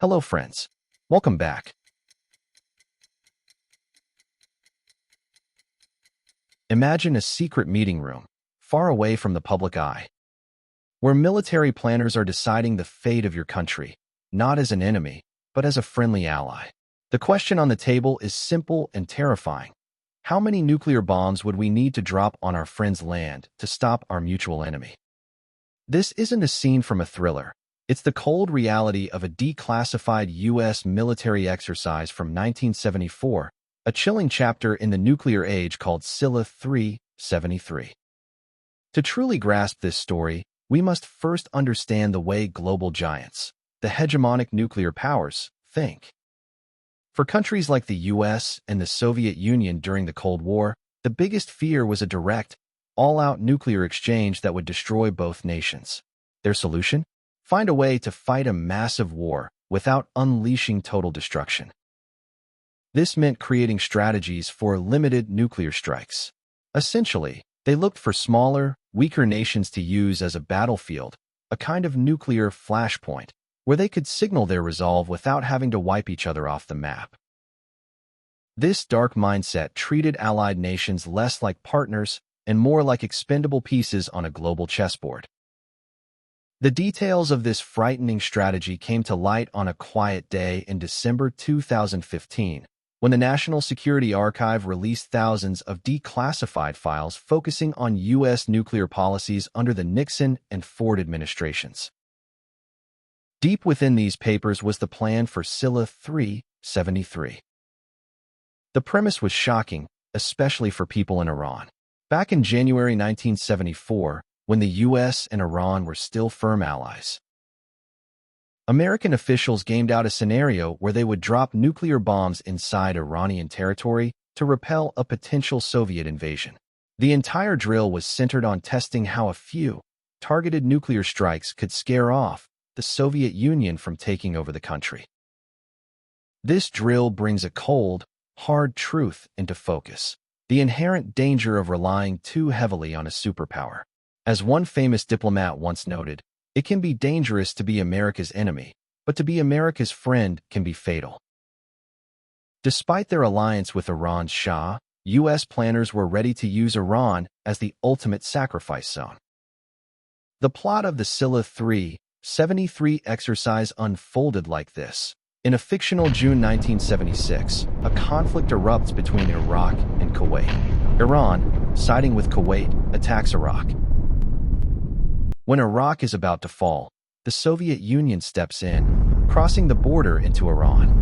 Hello, friends. Welcome back. Imagine a secret meeting room, far away from the public eye, where military planners are deciding the fate of your country, not as an enemy, but as a friendly ally. The question on the table is simple and terrifying. How many nuclear bombs would we need to drop on our friend's land to stop our mutual enemy? This isn't a scene from a thriller. It's the cold reality of a declassified U.S. military exercise from 1974, a chilling chapter in the nuclear age called SCYLLA III-73. To truly grasp this story, we must first understand the way global giants, the hegemonic nuclear powers, think. For countries like the U.S. and the Soviet Union during the Cold War, the biggest fear was a direct, all-out nuclear exchange that would destroy both nations. Their solution? Find a way to fight a massive war without unleashing total destruction. This meant creating strategies for limited nuclear strikes. Essentially, they looked for smaller, weaker nations to use as a battlefield, a kind of nuclear flashpoint, where they could signal their resolve without having to wipe each other off the map. This dark mindset treated allied nations less like partners and more like expendable pieces on a global chessboard. The details of this frightening strategy came to light on a quiet day in December 2015, when the National Security Archive released thousands of declassified files focusing on U.S. nuclear policies under the Nixon and Ford administrations. Deep within these papers was the plan for SCYLLA III-73. The premise was shocking, especially for people in Iran. Back in January 1974, when the U.S. and Iran were still firm allies, American officials gamed out a scenario where they would drop nuclear bombs inside Iranian territory to repel a potential Soviet invasion. The entire drill was centered on testing how a few targeted nuclear strikes could scare off the Soviet Union from taking over the country. This drill brings a cold, hard truth into focus: the inherent danger of relying too heavily on a superpower. As one famous diplomat once noted, it can be dangerous to be America's enemy, but to be America's friend can be fatal. Despite their alliance with Iran's Shah, U.S. planners were ready to use Iran as the ultimate sacrifice zone. The plot of the SCYLLA III-73 exercise unfolded like this. In a fictional June 1976, a conflict erupts between Iraq and Kuwait. Iran, siding with Kuwait, attacks Iraq. When Iraq is about to fall, the Soviet Union steps in, crossing the border into Iran.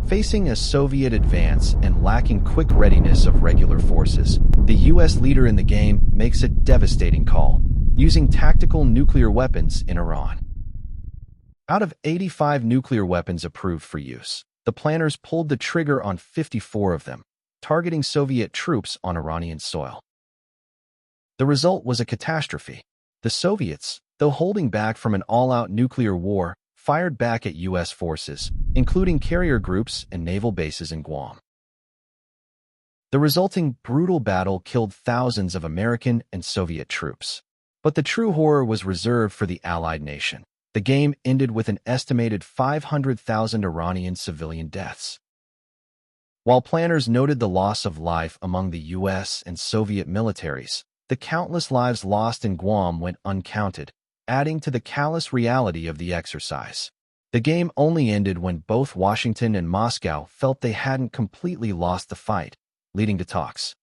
Facing a Soviet advance and lacking quick readiness of regular forces, the U.S. leader in the game makes a devastating call, using tactical nuclear weapons in Iran. Out of 85 nuclear weapons approved for use, the planners pulled the trigger on 54 of them, targeting Soviet troops on Iranian soil. The result was a catastrophe. The Soviets, though holding back from an all-out nuclear war, fired back at U.S. forces, including carrier groups and naval bases in Guam. The resulting brutal battle killed thousands of American and Soviet troops. But the true horror was reserved for the allied nation. The game ended with an estimated 500,000 Iranian civilian deaths. While planners noted the loss of life among the U.S. and Soviet militaries, the countless lives lost in Guam went uncounted, adding to the callous reality of the exercise. The game only ended when both Washington and Moscow felt they hadn't completely lost the fight, leading to talks.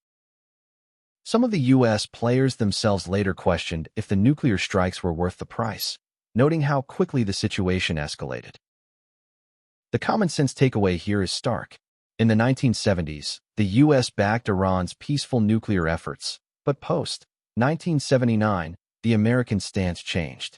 Some of the U.S. players themselves later questioned if the nuclear strikes were worth the price, noting how quickly the situation escalated. The common-sense takeaway here is stark. In the 1970s, the U.S. backed Iran's peaceful nuclear efforts, but post-1979, the American stance changed.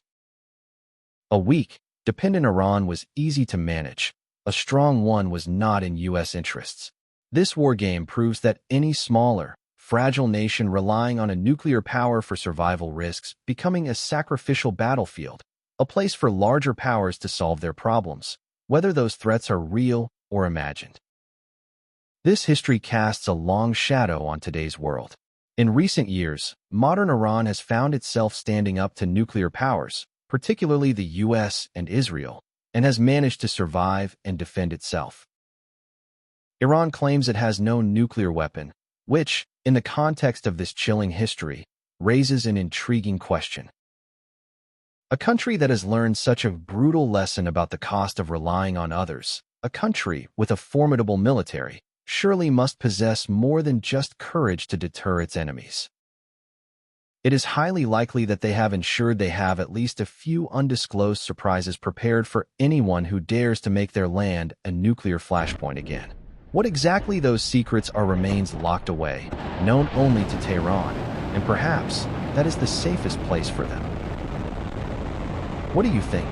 A weak, dependent Iran was easy to manage. A strong one was not in U.S. interests. This war game proves that any smaller, fragile nation relying on a nuclear power for survival risks becoming a sacrificial battlefield, a place for larger powers to solve their problems, whether those threats are real or imagined. This history casts a long shadow on today's world. In recent years, modern Iran has found itself standing up to nuclear powers, particularly the U.S. and Israel, and has managed to survive and defend itself. Iran claims it has no nuclear weapon, which, in the context of this chilling history, raises an intriguing question. A country that has learned such a brutal lesson about the cost of relying on others, a country with a formidable military, surely must possess more than just courage to deter its enemies. It is highly likely that they have ensured they have at least a few undisclosed surprises prepared for anyone who dares to make their land a nuclear flashpoint again. What exactly those secrets are remains locked away, known only to Tehran, and perhaps that is the safest place for them. What do you think?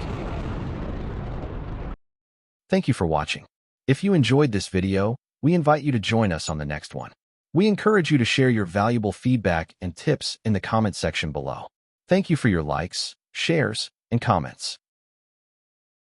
Thank you for watching. If you enjoyed this video, we invite you to join us on the next one. We encourage you to share your valuable feedback and tips in the comment section below. Thank you for your likes, shares, and comments.